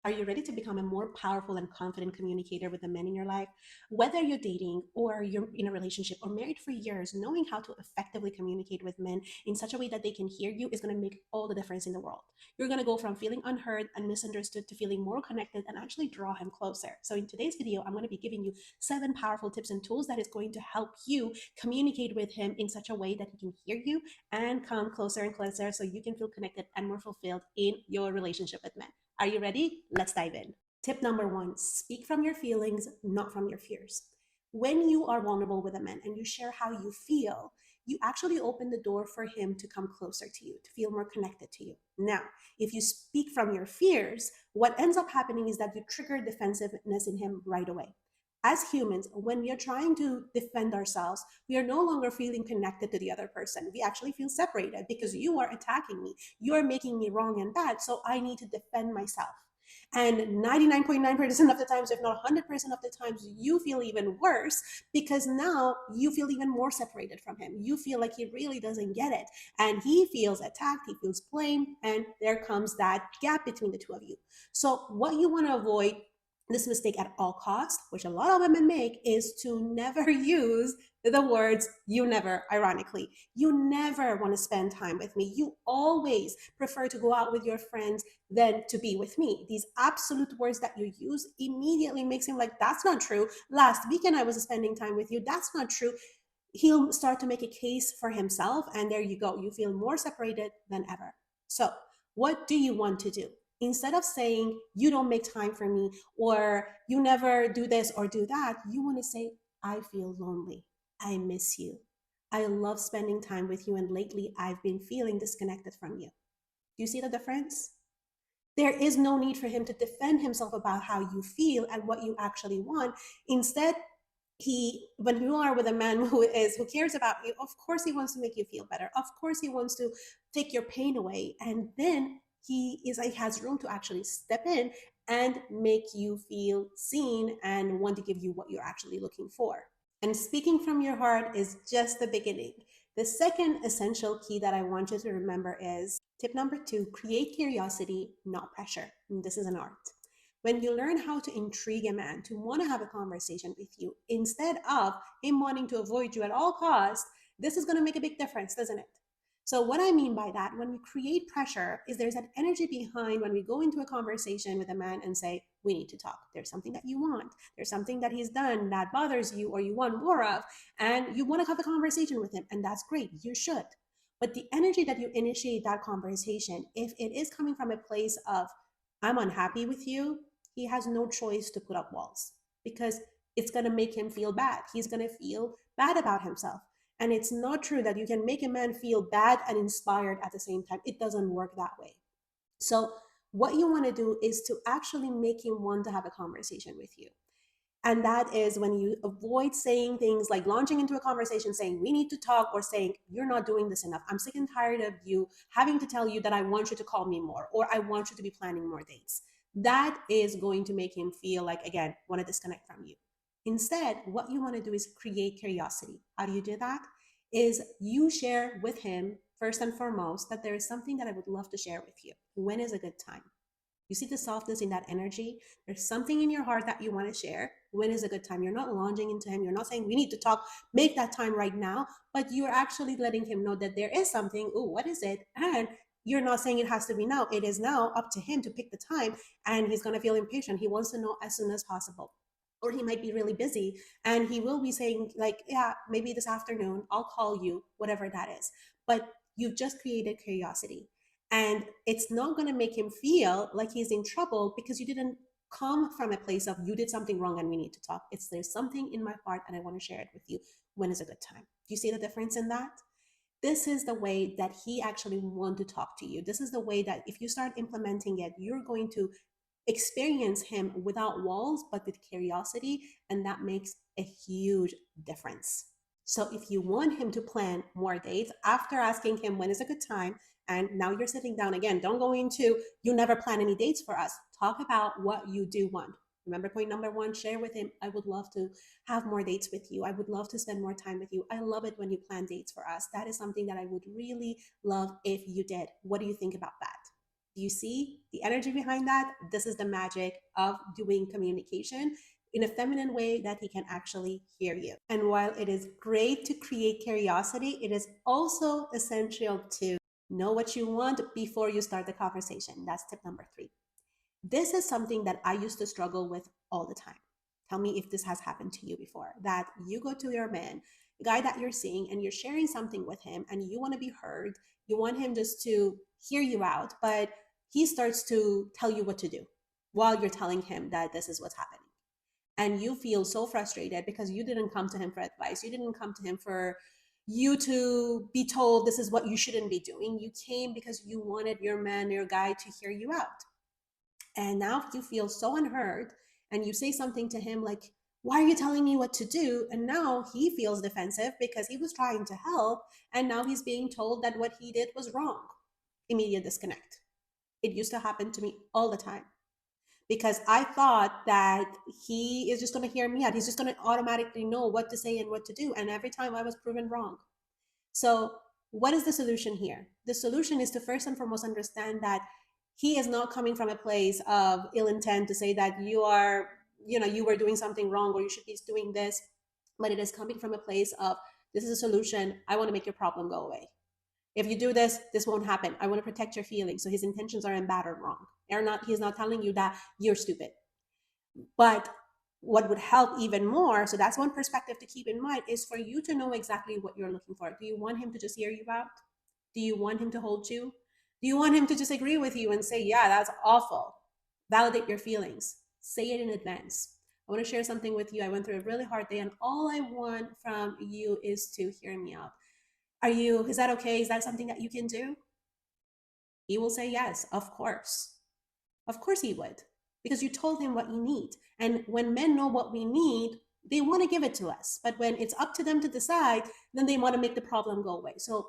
Are you ready to become a more powerful and confident communicator with the men in your life? Whether you're dating or you're in a relationship or married for years, knowing how to effectively communicate with men in such a way that they can hear you is going to make all the difference in the world. You're going to go from feeling unheard and misunderstood to feeling more connected and actually draw him closer. So, in today's video, I'm going to be giving you 7 powerful tips and tools that is going to help you communicate with him in such a way that he can hear you and come closer and closer so you can feel connected and more fulfilled in your relationship with men. Are you ready? Let's dive in. Tip number 1, speak from your feelings, not from your fears. When you are vulnerable with a man and you share how you feel, you actually open the door for him to come closer to you, to feel more connected to you. Now, if you speak from your fears, what ends up happening is that you trigger defensiveness in him right away. As humans, when we are trying to defend ourselves, we are no longer feeling connected to the other person. We actually feel separated because you are attacking me. You are making me wrong and bad. So I need to defend myself. And 99.9% of the times, if not 100% of the times, you feel even worse because now you feel even more separated from him. You feel like he really doesn't get it. And he feels attacked, he feels blamed, and there comes that gap between the two of you. So, what you want to avoid this mistake at all costs, which a lot of women make, is to never use the words you never, ironically. You never want to spend time with me. You always prefer to go out with your friends than to be with me. These absolute words that you use immediately makes him like, that's not true. Last weekend I was spending time with you. That's not true. He'll start to make a case for himself, and there you go. You feel more separated than ever. So, what do you want to do? Instead of saying, you don't make time for me, or you never do this or do that, you want to say, I feel lonely. I miss you. I love spending time with you, and lately I've been feeling disconnected from you. Do you see the difference? There is no need for him to defend himself about how you feel and what you actually want. Instead, when you are with a man who cares about you, of course he wants to make you feel better. Of course he wants to take your pain away. And then he has room to actually step in and make you feel seen and want to give you what you're actually looking for. And speaking from your heart is just the beginning. The second essential key that I want you to remember is tip number 2, create curiosity, not pressure. And this is an art. When you learn how to intrigue a man to want to have a conversation with you instead of him wanting to avoid you at all costs, this is going to make a big difference, doesn't it? So what I mean by that, when we create pressure, is there's an energy behind when we go into a conversation with a man and say, we need to talk. There's something that you want. There's something that he's done that bothers you or you want more of, and you want to have a conversation with him, and that's great. You should. But the energy that you initiate that conversation, if it is coming from a place of, I'm unhappy with you, he has no choice to put up walls because it's going to make him feel bad. He's going to feel bad about himself. And it's not true that you can make a man feel bad and inspired at the same time. It doesn't work that way. So, what you want to do is to actually make him want to have a conversation with you. And that is when you avoid saying things like launching into a conversation saying, we need to talk, or saying, you're not doing this enough. I'm sick and tired of you having to tell you that I want you to call me more, or I want you to be planning more dates. That is going to make him feel like, again, want to disconnect from you. Instead, what you want to do is create curiosity. How do you do that? Is you share with him, first and foremost, that there is something that I would love to share with you. When is a good time? You see the softness in that energy? There's something in your heart that you want to share. When is a good time? You're not launching into him. You're not saying, we need to talk, make that time right now. But you're actually letting him know that there is something. Oh, what is it? And you're not saying it has to be now. It is now up to him to pick the time. And he's going to feel impatient. He wants to know as soon as possible. Or he might be really busy and he will be saying, like, yeah, maybe this afternoon, I'll call you, whatever that is. But you've just created curiosity. And it's not going to make him feel like he's in trouble because you didn't come from a place of, you did something wrong and we need to talk. It's, there's something in my heart and I want to share it with you. When is a good time? Do you see the difference in that? This is the way that he actually want to talk to you. This is the way that if you start implementing it, you're going to experience him without walls, but with curiosity. And that makes a huge difference. So if you want him to plan more dates after asking him when is a good time, and now you're sitting down again, don't go into, you never plan any dates for us. Talk about what you do want. Remember, point number 1, share with him, I would love to have more dates with you. I would love to spend more time with you. I love it when you plan dates for us. That is something that I would really love if you did. What do you think about that? Do you see the energy behind that? This is the magic of doing communication in a feminine way that he can actually hear you. And while it is great to create curiosity, it is also essential to know what you want before you start the conversation. That's tip number 3. This is something that I used to struggle with all the time. Tell me if this has happened to you before, that you go to your man, the guy that you're seeing, and you're sharing something with him and you want to be heard. You want him just to hear you out, but he starts to tell you what to do while you're telling him that this is what's happening. And you feel so frustrated because you didn't come to him for advice. You didn't come to him for you to be told this is what you shouldn't be doing. You came because you wanted your man, your guy to hear you out. And now you feel so unheard and you say something to him like, why are you telling me what to do? And now he feels defensive because he was trying to help. And now he's being told that what he did was wrong. Immediate disconnect. It used to happen to me all the time because I thought that he is just going to hear me out. He's just going to automatically know what to say and what to do. And every time I was proven wrong. So, what is the solution here? The solution is to first and foremost understand that he is not coming from a place of ill intent to say that you are, you were doing something wrong or you should be doing this, but it is coming from a place of this is a solution. I want to make your problem go away. If you do this, this won't happen. I want to protect your feelings. So his intentions aren't bad or wrong. He's not telling you that you're stupid. But what would help even more, so that's one perspective to keep in mind, is for you to know exactly what you're looking for. Do you want him to just hear you out? Do you want him to hold you? Do you want him to just agree with you and say, yeah, that's awful? Validate your feelings. Say it in advance. I want to share something with you. I went through a really hard day, and all I want from you is to hear me out. Is that okay? Is that something that you can do? He will say yes, of course. Of course he would, because you told him what you need. And when men know what we need, they want to give it to us. But when it's up to them to decide, then they want to make the problem go away. So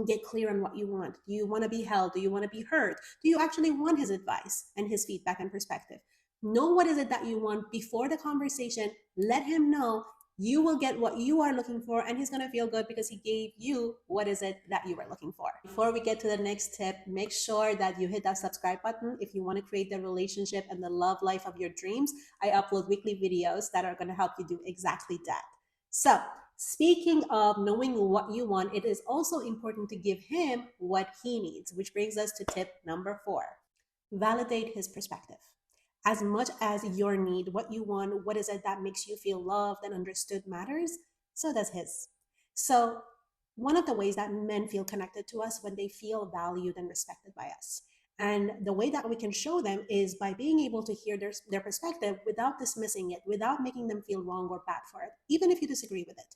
get clear on what you want. Do you want to be held? Do you want to be heard? Do you actually want his advice and his feedback and perspective? Know what is it that you want before the conversation. Let him know. You will get what you are looking for, and he's going to feel good because he gave you what is it that you were looking for. Before we get to the next tip, make sure that you hit that subscribe button if you want to create the relationship and the love life of your dreams. I upload weekly videos that are going to help you do exactly that. So, speaking of knowing what you want, it is also important to give him what he needs, which brings us to tip number 4. Validate his perspective. As much as your need, what you want, what is it that makes you feel loved and understood matters, so does his. So, one of the ways that men feel connected to us when they feel valued and respected by us. And the way that we can show them is by being able to hear their perspective without dismissing it, without making them feel wrong or bad for it, even if you disagree with it.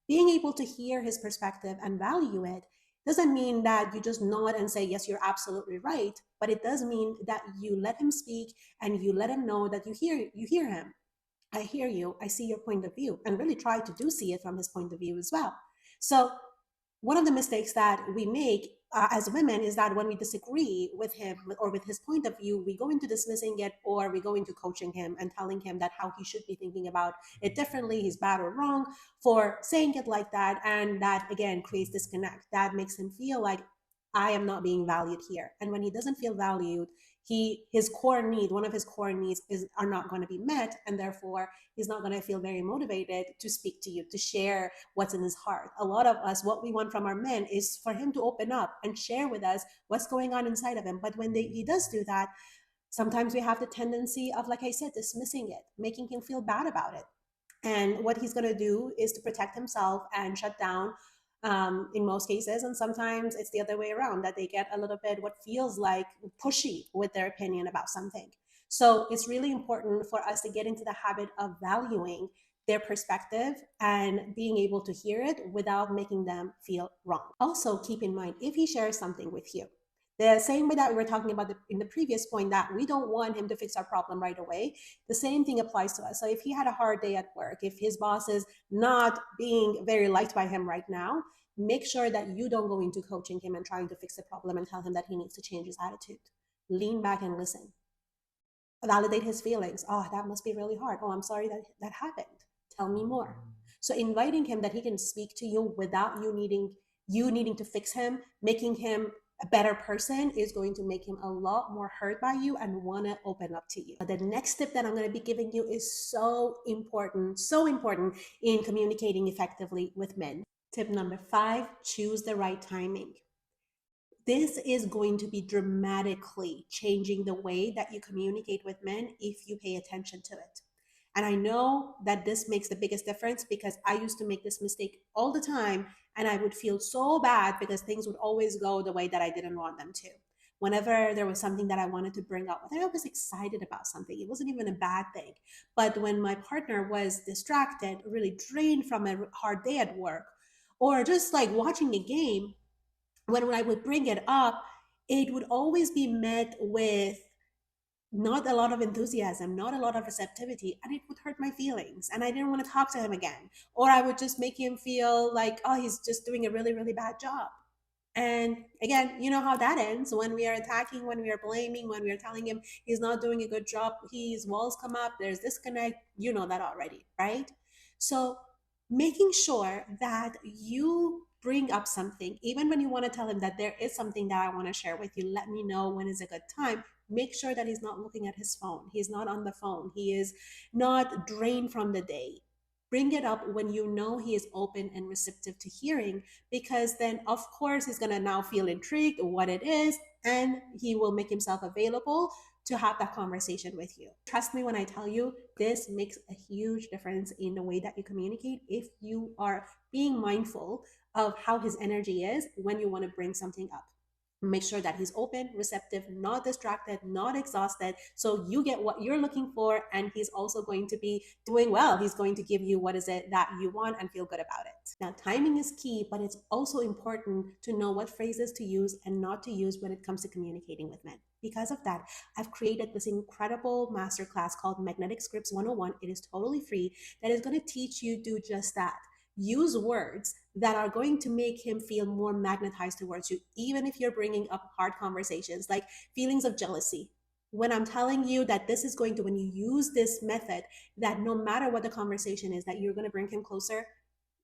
Being able to hear his perspective and value it doesn't mean that you just nod and say, yes, you're absolutely right. But it does mean that you let him speak and you let him know that you hear him. I hear you. I see your point of view, and really try to do see it from his point of view as well. So one of the mistakes that we make as women is that when we disagree with him or with his point of view, we go into dismissing it, or we go into coaching him and telling him that how he should be thinking about it differently, he's bad or wrong for saying it like that. And that again creates disconnect. That makes him feel like I am not being valued here. And when he doesn't feel valued, one of his core needs are not going to be met, and therefore he's not going to feel very motivated to speak to you, to share what's in his heart. A lot of us, what we want from our men is for him to open up and share with us what's going on inside of him. But when he does do that, sometimes we have the tendency of, like I said, dismissing it, making him feel bad about it. And what he's going to do is to protect himself and shut down in most cases. And sometimes it's the other way around, that they get a little bit what feels like pushy with their opinion about something. So it's really important for us to get into the habit of valuing their perspective and being able to hear it without making them feel wrong. Also, keep in mind, if he shares something with you, the same way that we were talking about in the previous point, that we don't want him to fix our problem right away, the same thing applies to us. So if he had a hard day at work, if his boss is not being very liked by him right now, make sure that you don't go into coaching him and trying to fix the problem and tell him that he needs to change his attitude. Lean back and listen. Validate his feelings. Oh, that must be really hard. Oh, I'm sorry that happened. Tell me more. So inviting him that he can speak to you without you needing to fix him, making him a better person is going to make him a lot more heard by you and want to open up to you. The next tip that I'm going to be giving you is so important in communicating effectively with men. Tip number 5, choose the right timing. This is going to be dramatically changing the way that you communicate with men if you pay attention to it. And I know that this makes the biggest difference because I used to make this mistake all the time, and I would feel so bad because things would always go the way that I didn't want them to. Whenever there was something that I wanted to bring up, whether I was excited about something, it wasn't even a bad thing. But when my partner was distracted, really drained from a hard day at work, or just like watching a game, when I would bring it up, it would always be met with not a lot of enthusiasm, not a lot of receptivity, and it would hurt my feelings. And I didn't want to talk to him again. Or I would just make him feel like, oh, he's just doing a really, really bad job. And again, you know how that ends when we are attacking, when we are blaming, when we are telling him he's not doing a good job, his walls come up, there's disconnect. You know that already, right? So making sure that you bring up something, even when you want to tell him that there is something that I want to share with you, let me know when is a good time. Make sure that he's not looking at his phone. He's not on the phone. He is not drained from the day. Bring it up when you know he is open and receptive to hearing, because then, of course, he's going to now feel intrigued what it is, and he will make himself available to have that conversation with you. Trust me when I tell you, this makes a huge difference in the way that you communicate if you are being mindful of how his energy is when you want to bring something up. Make sure that he's open, receptive, not distracted, not exhausted, so you get what you're looking for, and he's also going to be doing well. He's going to give you what is it that you want and feel good about it. Now, timing is key, but it's also important to know what phrases to use and not to use when it comes to communicating with men. Because of that, I've created this incredible masterclass called Magnetic Scripts 101. It is totally free, that is going to teach you do just that. Use words that are going to make him feel more magnetized towards you, even if you're bringing up hard conversations like feelings of jealousy. When I'm telling you that this is going to, when you use this method, that no matter what the conversation is, that you're going to bring him closer,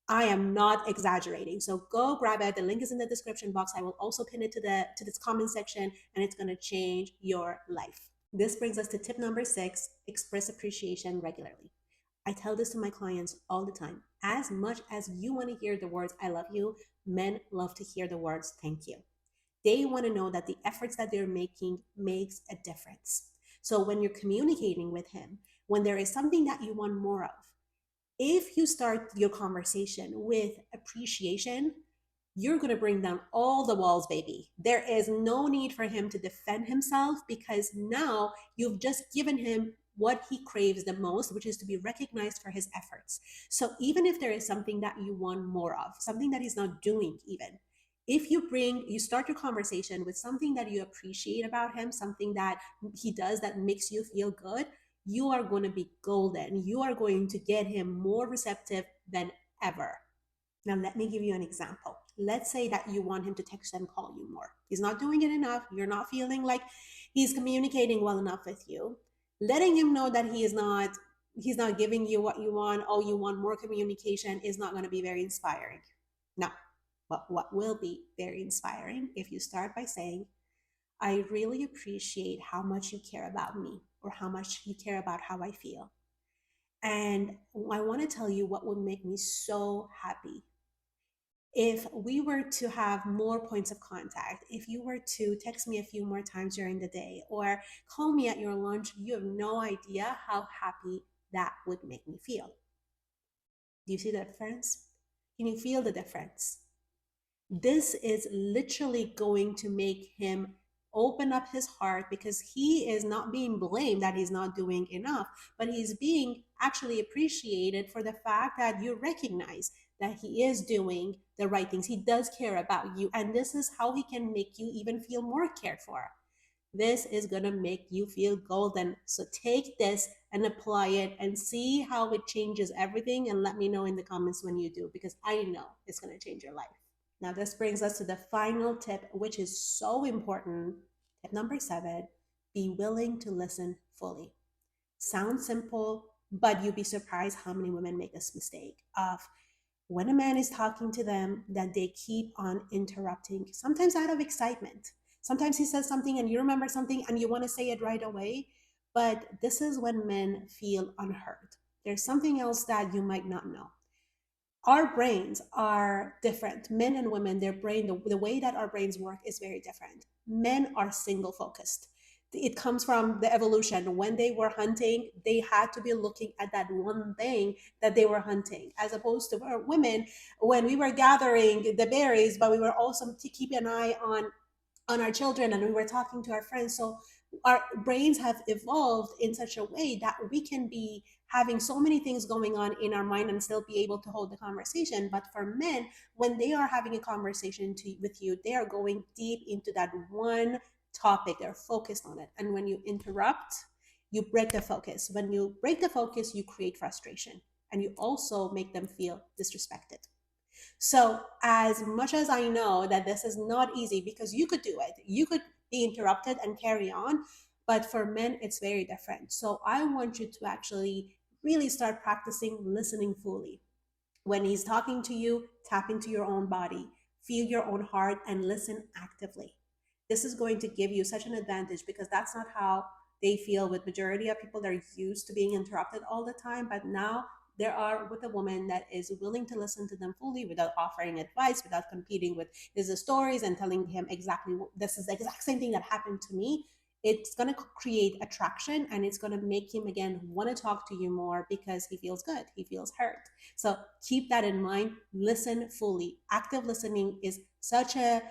I am not exaggerating. So go grab it. The link is in the description box. I will also pin it to this comment section, and it's going to change your life. This brings us to tip number 6, express appreciation regularly. I tell this to my clients all the time. As much as you want to hear the words, I love you, men love to hear the words, thank you. They want to know that the efforts that they're making makes a difference. So when you're communicating with him, when there is something that you want more of, if you start your conversation with appreciation, you're going to bring down all the walls, baby. There is no need for him to defend himself, because now you've just given him what he craves the most, which is to be recognized for his efforts. So even if there is something that you want more of, something that he's not doing even, if you start your conversation with something that you appreciate about him, something that he does that makes you feel good, you are going to be golden. You are going to get him more receptive than ever. Now, let me give you an example. Let's say that you want him to text and call you more. He's not doing it enough. You're not feeling like he's communicating well enough with you. Letting him know that he's not giving you what you want, oh, you want more communication, is not going to be very inspiring. No. But what will be very inspiring, if you start by saying, I really appreciate how much you care about me, or how much you care about how I feel. And I want to tell you what would make me so happy. If we were to have more points of contact, if you were to text me a few more times during the day, or call me at your lunch, you have no idea how happy that would make me feel. Do you see the difference? Can you feel the difference? This is literally going to make him open up his heart, because he is not being blamed that he's not doing enough, but he's being actually appreciated for the fact that you recognize that he is doing the right things. He does care about you, and this is how he can make you even feel more cared for. This is going to make you feel golden. So take this and apply it and see how it changes everything, and let me know in the comments when you do, because I know it's going to change your life. Now, this brings us to the final tip, which is so important. Tip number 7, be willing to listen fully. Sounds simple, but you'd be surprised how many women make this mistake of when a man is talking to them, that they keep on interrupting, sometimes out of excitement. Sometimes he says something and you remember something and you want to say it right away. But this is when men feel unheard. There's something else that you might not know. Our brains are different. Men and women, their brain, the way that our brains work is very different. Men are single focused. It comes from the evolution. When they were hunting, they had to be looking at that one thing that they were hunting, as opposed to our women, when we were gathering the berries, but we were also to keep an eye on our children and we were talking to our friends. So our brains have evolved in such a way that we can be having so many things going on in our mind and still be able to hold the conversation. But for men, when they are having a conversation with you, they are going deep into that one topic. They're focused on it. And when you interrupt, you break the focus. When you break the focus, you create frustration and you also make them feel disrespected. So, as much as I know that this is not easy, because you could do it, you could be interrupted and carry on, but for men, it's very different. So, I want you to actually really start practicing listening fully. When he's talking to you, tap into your own body, feel your own heart, and listen actively. This is going to give you such an advantage because that's not how they feel with majority of people. They're used to being interrupted all the time, but now there are with a woman that is willing to listen to them fully without offering advice, without competing with his stories and telling him exactly this is the exact same thing that happened to me. It's going to create attraction and it's going to make him again want to talk to you more because he feels good, he feels heard. So keep that in mind. Listen fully. Active listening is such a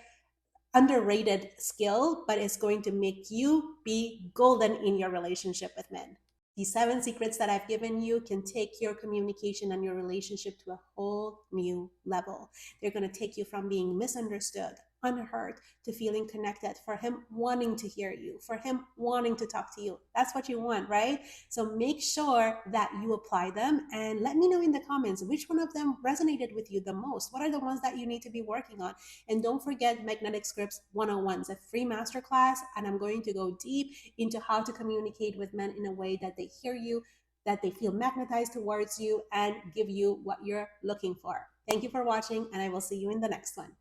underrated skill, but it's going to make you be golden in your relationship with men. The 7 secrets that I've given you can take your communication and your relationship to a whole new level. They're going to take you from being misunderstood, unheard, to feeling connected, for him wanting to hear you, for him wanting to talk to you. That's what you want, right? So make sure that you apply them and let me know in the comments which one of them resonated with you the most. What are the ones that you need to be working on? And don't forget Magnetic Scripts 101. It's a free masterclass, and I'm going to go deep into how to communicate with men in a way that they hear you, that they feel magnetized towards you, and give you what you're looking for. Thank you for watching, and I will see you in the next one.